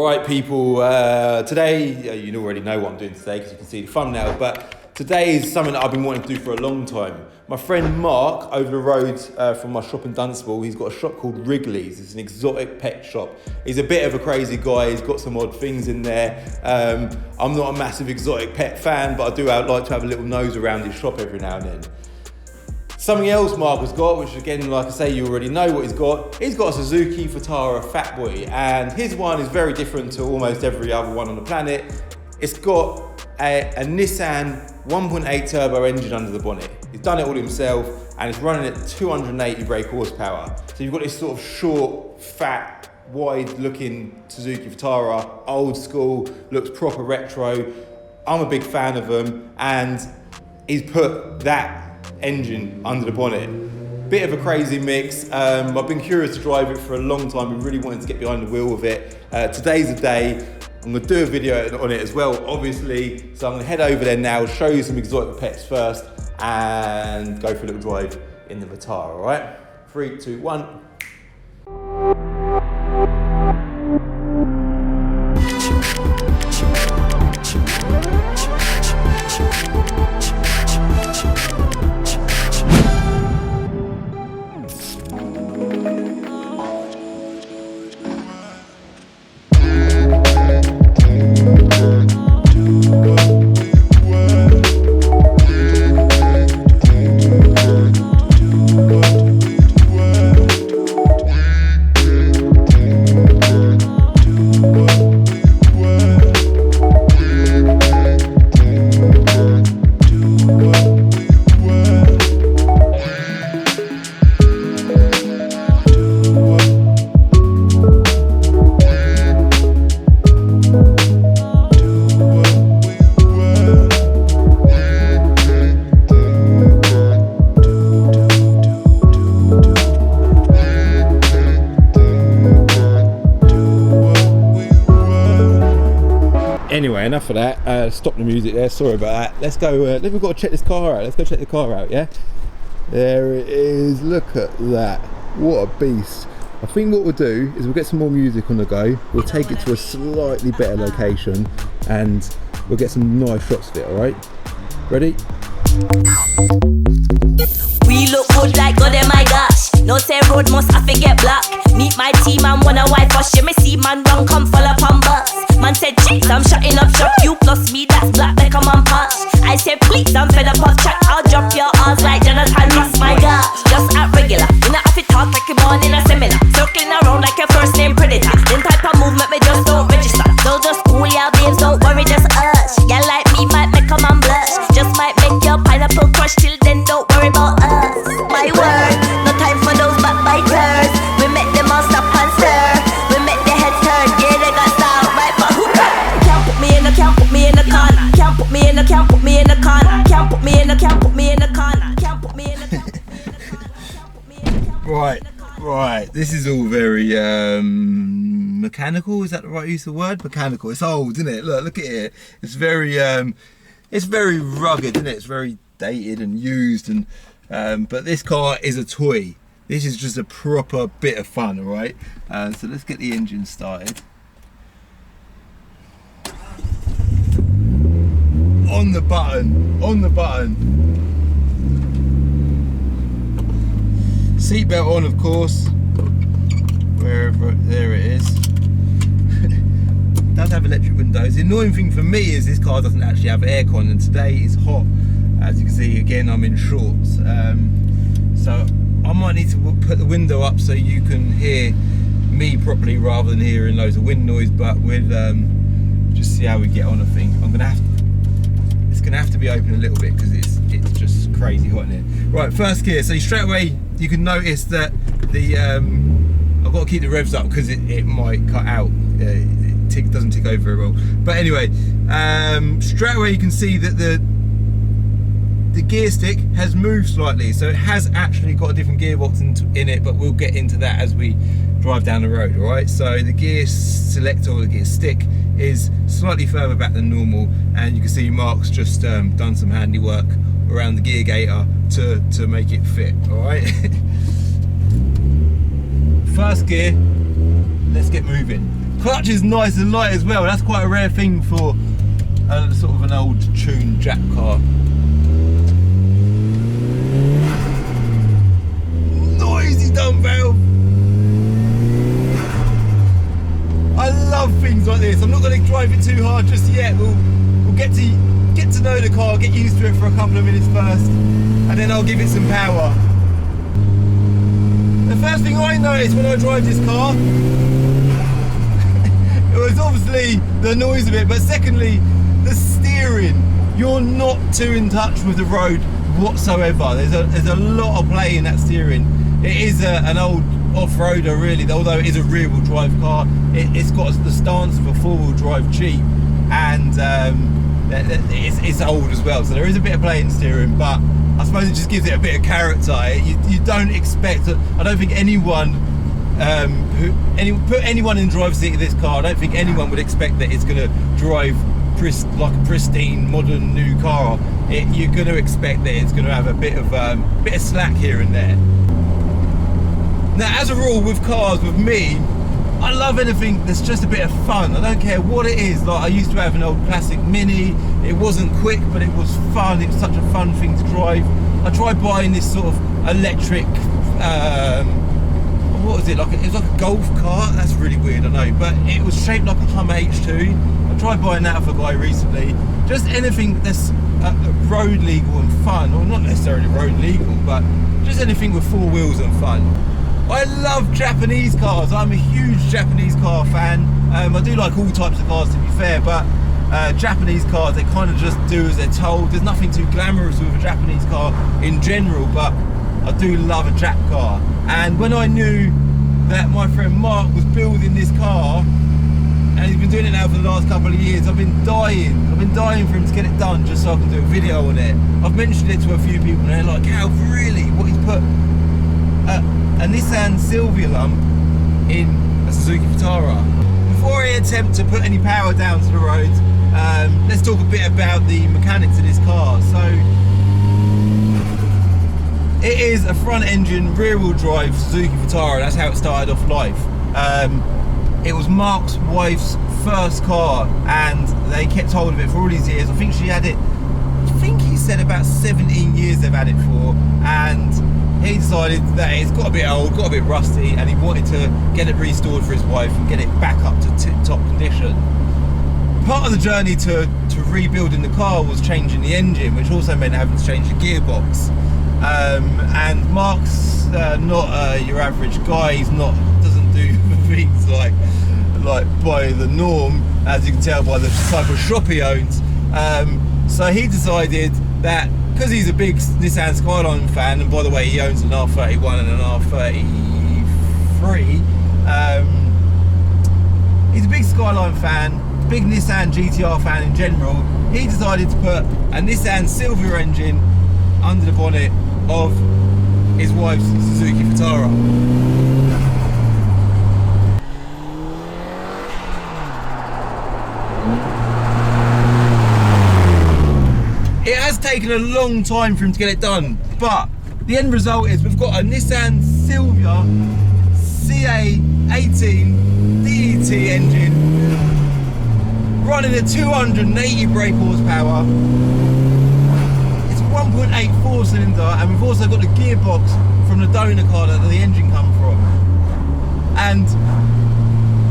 Right people, today, you already know what I'm doing today because you can see the thumbnail, but today is something that I've been wanting to do for a long time. My friend Marc, over the road from my shop in Dunstable, he's got a shop called Wrigglies. It's an exotic pet shop. He's a bit of a crazy guy, he's got some odd things in there. I'm not a massive exotic pet fan, but I do like to have a little nose around his shop every now and then. Something else Marc has got, which again, like I say, you already know what he's got. He's got a Suzuki Vitara Fat Boy, and his one is very different to almost every other one on the planet. It's got a Nissan 1.8 turbo engine under the bonnet. He's done it all himself, and it's running at 280 brake horsepower. So you've got this sort of short, fat, wide-looking Suzuki Vitara, old school, looks proper retro. I'm a big fan of them, and he's put that engine under the bonnet. Bit of a crazy mix. I've been curious to drive it for a long time. Been really wanting to get behind the wheel of it. Today's the day. I'm gonna do a video on it as well, obviously. So I'm gonna head over there now, show you some exotic pets first, and go for a little drive in the Vitara, all right? 3, 2, 1. Anyway, enough of that. Stop the music there, sorry about that. Let's go, we've got to check this car out. Let's go check the car out, yeah? There it is, look at that. What a beast. I think what we'll do is we'll get some more music on the go. We'll take it to a slightly better location and we'll get some nice shots of it, alright? Ready? We look good like God, oh my gosh. No say road must have to get black. Meet my team and wanna wipe us. You me see man run come full up on bus. Man said jeez, I'm shutting up shop. You plus me, that's black like I'm on patch. I said please, I'm fed up of chat. I'll drop your ass like Jonathan Ross, my gosh. Just act regular, you know if you talk like you're born in a seminar. Circling around like your first name predator. Then type of movement me just don't register. So just cool ya babes, don't worry, just us. Yeah, like me might make a man blush. Just might make your pineapple crush. Till then don't worry about us. My word, no time for those backbiters. We make them all stop and stir. We make the heads turn, yeah they got style, right? But who can't put me in the, can't put me in the corner. Can't put me in the, can't put me in the corner. Can't put me in the, can't put me in the corner. Can't put me in the, can't put me in the. Right. This is all very mechanical. Is that the right use of the word? Mechanical. It's old, isn't it? Look at it. It's very rugged, isn't it? It's very dated and used, and but this car is a toy. This is just a proper bit of fun, all right? So let's get the engine started. On the button. Seatbelt on, of course. Wherever, there it is. It does have electric windows. The annoying thing for me is this car doesn't actually have aircon, and today is hot. As you can see, again, I'm in shorts. So I might need to put the window up so you can hear me properly rather than hearing loads of wind noise, but we'll just see how we get on, I think. It's gonna have to be open a little bit because it's just crazy hot in here. Right, first gear. So straight away you can notice that the I've got to keep the revs up because it might cut out. It doesn't tick over very well. But anyway, straight away you can see that the gear stick has moved slightly, so it has actually got a different gearbox in it, but we'll get into that as we drive down the road, all right? So the gear selector or the gear stick is slightly further back than normal, and you can see Marc's just done some handiwork around the gear gator to make it fit, all right? First gear, let's get moving. Clutch is nice and light as well. That's quite a rare thing for a, sort of an old tuned Jap car. Noisy dump valve. I love things like this. I'm not going to drive it too hard just yet. We'll get to know the car, get used to it for a couple of minutes first, and then I'll give it some power. The first thing I noticed when I drive this car, it was obviously the noise of it, but secondly, the steering. You're not too in touch with the road whatsoever. There's a lot of play in that steering. It is an old off-roader really, although it is a rear-wheel drive car. It's got the stance of a four-wheel drive Jeep, and it's old as well, so there is a bit of play in steering, but I suppose it just gives it a bit of character. You don't expect, I don't think anyone put anyone in the driver's seat of this car, I don't think anyone would expect that it's going to drive like a pristine modern new car. You're going to expect that it's going to have a bit of slack here and there. Now, as a rule with cars, with me, I love anything that's just a bit of fun. I don't care what it is. Like, I used to have an old classic Mini. It wasn't quick, but it was fun. It was such a fun thing to drive. I tried buying this sort of electric, what was it? It was like a golf cart. That's really weird, I know. But it was shaped like a Hummer H2. I tried buying that off a guy recently. Just anything that's road legal and fun. Or not necessarily road legal, but just anything with four wheels and fun. I love Japanese cars. I'm a huge Japanese car fan. I do like all types of cars, to be fair, but Japanese cars, they kind of just do as they're told. There's nothing too glamorous with a Japanese car in general, but I do love a Jap car. And when I knew that my friend Marc was building this car, and he's been doing it now for the last couple of years, I've been dying for him to get it done just so I can do a video on it. I've mentioned it to a few people and they're like, how really? What he's put a Nissan Sylvia lump in a Suzuki Vitara. Before I attempt to put any power down to the road, let's talk a bit about the mechanics of this car. So it is a front engine rear wheel drive Suzuki Vitara. That's how it started off life. It was Marc's wife's first car and they kept hold of it for all these years. I think she had it, I think he said about 17 years they've had it for, and he decided that it's got a bit old, got a bit rusty, and he wanted to get it restored for his wife and get it back up to tip-top condition. Part of the journey to rebuilding the car was changing the engine, which also meant having to change the gearbox. And Marc's not your average guy. He's doesn't do things like by the norm, as you can tell by the type of shop he owns. So he decided that, because he's a big Nissan Skyline fan, and by the way he owns an R31 and an R33, he's a big Skyline fan, big Nissan GTR fan in general. He decided to put a Nissan Sylvia engine under the bonnet of his wife's Suzuki Vitara. It has taken a long time for him to get it done, but the end result is we've got a Nissan Sylvia CA18DET engine running at 280 brake horsepower. It's a 1.8 4-cylinder, and we've also got the gearbox from the donor car that the engine come from. And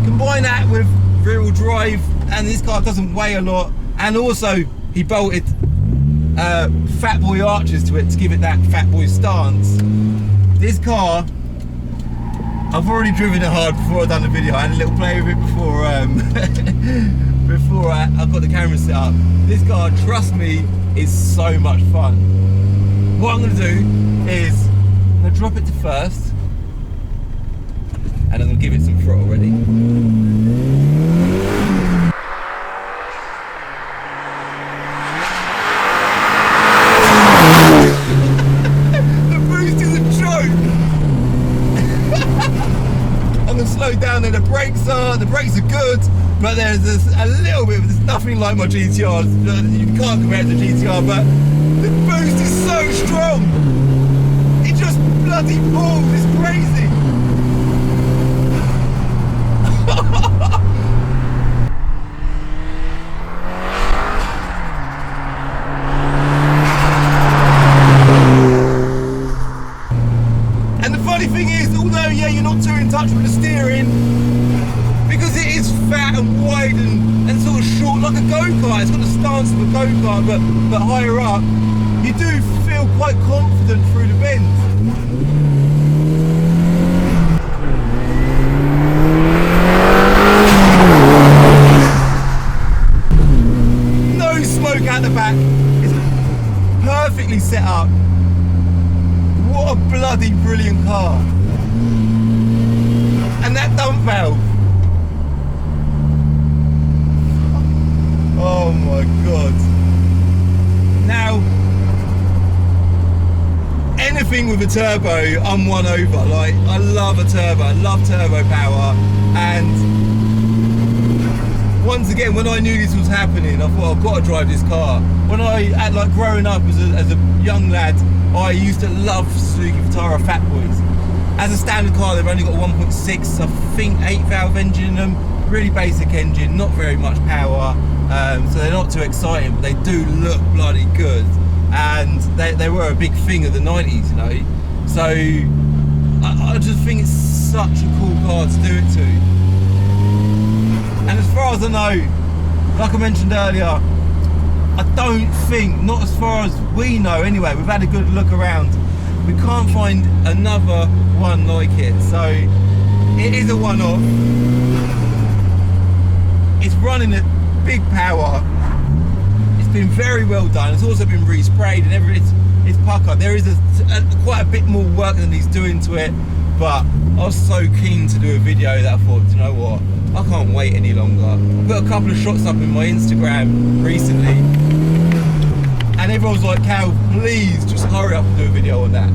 combine that with rear-wheel drive, and this car doesn't weigh a lot, and also he bolted Fat Boy arches to it to give it that Fat Boy stance. This car, I've already driven it hard before I've done the video. I had a little play with it before before I got the camera set up. This car, trust me, is so much fun. What I'm going to do is I'm going to drop it to first, and I'm going to give it some throttle. Ready? Slow down there. The brakes are good, but there's a little bit, there's nothing like my GTR. You can't compare it to GTR, but the boost is so strong. It just bloody pulls. It's crazy. but higher up, you do feel quite confident through the bends. No smoke out the back. It's perfectly set up. What a bloody brilliant car. And that dump valve. Oh my god. Now, anything with a turbo, I'm won over. Like, I love a turbo, I love turbo power. And once again, when I knew this was happening, I thought I've got to drive this car. When like growing up as a young lad, I used to love Suzuki Vitara Fat Boys. As a standard car, they've only got 1.6, I think 8-valve engine in them. Really basic engine, not very much power. So they're not too exciting, but they do look bloody good. And they were a big thing of the 90s, you know. So I just think it's such a cool car to do it to. And as far as I know, like I mentioned earlier, I don't think, not as far as we know anyway, we've had a good look around, we can't find another one like it. So it is a one-off. It's running at big power. It's been very well done. It's also been resprayed and it's puckered. There is quite a bit more work than he's doing to it, but I was so keen to do a video that I thought, you know what, I can't wait any longer. I put a couple of shots up in my Instagram recently and everyone's like, Cal, please just hurry up and do a video on that.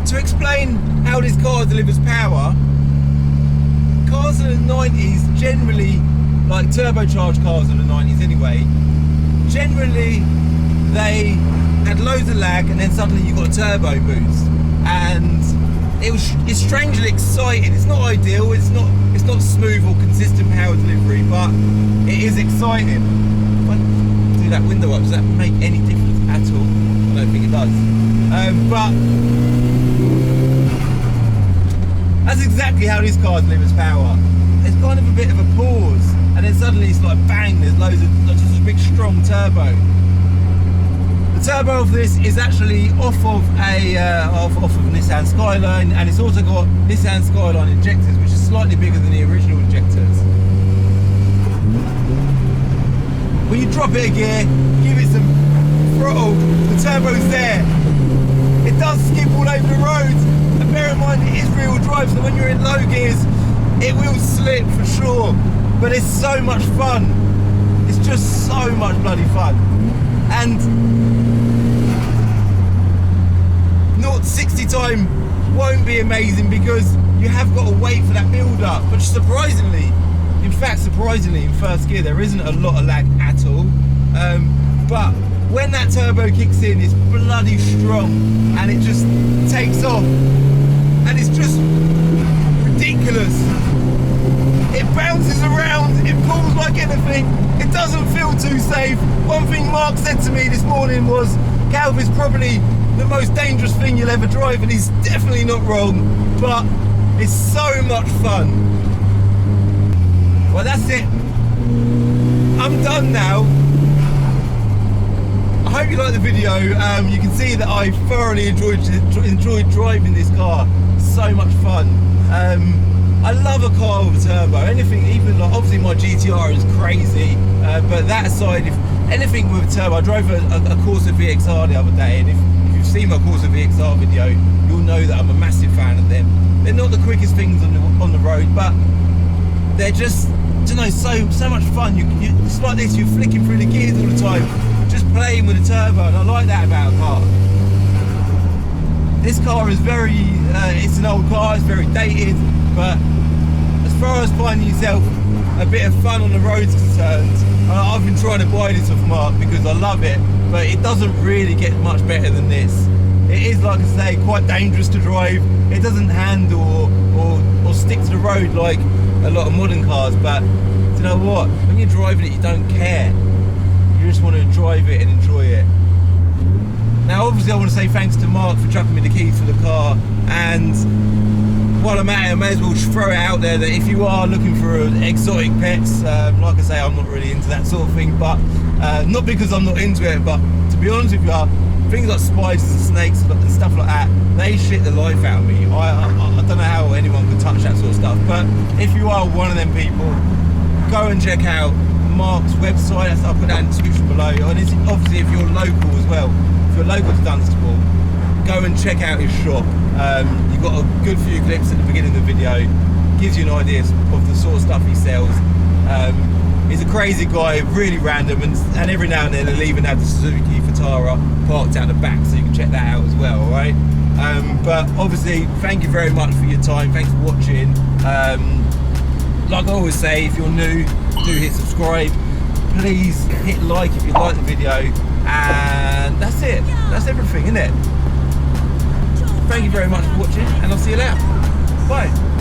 To explain how this car delivers power, cars in the 90s generally, like turbocharged cars in the 90s anyway, generally they had loads of lag and then suddenly you got a turbo boost, and it's strangely exciting. It's not ideal, it's not smooth or consistent power delivery, but it is exciting. If I do that window up, does that make any difference at all? I don't think it does. But that's exactly how this car delivers power. There's kind of a bit of a pause, and then suddenly it's like bang, there's loads of just a big strong turbo. The turbo of this is actually off of a Nissan Skyline, and it's also got Nissan Skyline injectors, which is slightly bigger than the original injectors. When you drop it a gear, give it some throttle, the turbo's there. It does skip all over the roads, and bear in mind it is rear-wheel drive, so when you're in low gears it will slip for sure, but it's so much fun. It's just so much bloody fun. And 0-60 time won't be amazing because you have got to wait for that build up, but surprisingly in first gear there isn't a lot of lag at all. But when that turbo kicks in, it's bloody strong and it just takes off, and it's just ridiculous. It bounces around, it pulls like anything, it doesn't feel too safe. One thing Marc said to me this morning was, Calv is probably the most dangerous thing you'll ever drive, and he's definitely not wrong, but it's so much fun. Well, that's it. I'm done now. I hope you liked the video. You can see that I thoroughly enjoyed driving this car. So much fun. I love a car with a turbo. Anything, even like, obviously my GTR is crazy, but that aside, if anything with a turbo, I drove a Corsa VXR the other day, and if you've seen my Corsa VXR video, you'll know that I'm a massive fan of them. They're not the quickest things on the road, but they're just, you know, so much fun. It's like this, you're flicking through the gears all the time, just playing with a turbo, and I like that about a car. This car is it's an old car, it's very dated, but as far as finding yourself a bit of fun on the road's concerned, I've been trying to buy this off Marc because I love it, but it doesn't really get much better than this. It is, like I say, quite dangerous to drive. It doesn't handle or stick to the road like a lot of modern cars, but you know what? When you're driving it, you don't care. You just want to drive it and enjoy it. Now, obviously, I want to say thanks to Marc for chucking me the keys for the car, and while I'm at it, I may as well just throw it out there that if you are looking for exotic pets, like I say, I'm not really into that sort of thing, but not because I'm not into it, but to be honest with you, things like spiders and snakes and stuff like that, they shit the life out of me. I don't know how anyone could touch that sort of stuff, but if you are one of them people, go and check out Marc's website. I'll put that in the description below. And obviously, if you're local as well, if you're local to Dunstable, go and check out his shop. You've got a good few clips at the beginning of the video, gives you an idea of the sort of stuff he sells. He's a crazy guy, really random, and every now and then he'll even have the Suzuki Vitara parked out the back, so you can check that out as well, alright? But obviously, thank you very much for your time, thanks for watching. Like I always say, if you're new, do hit subscribe. Please hit like if you like the video, and that's it. That's everything, isn't it? Thank you very much for watching, and I'll see you later. Bye.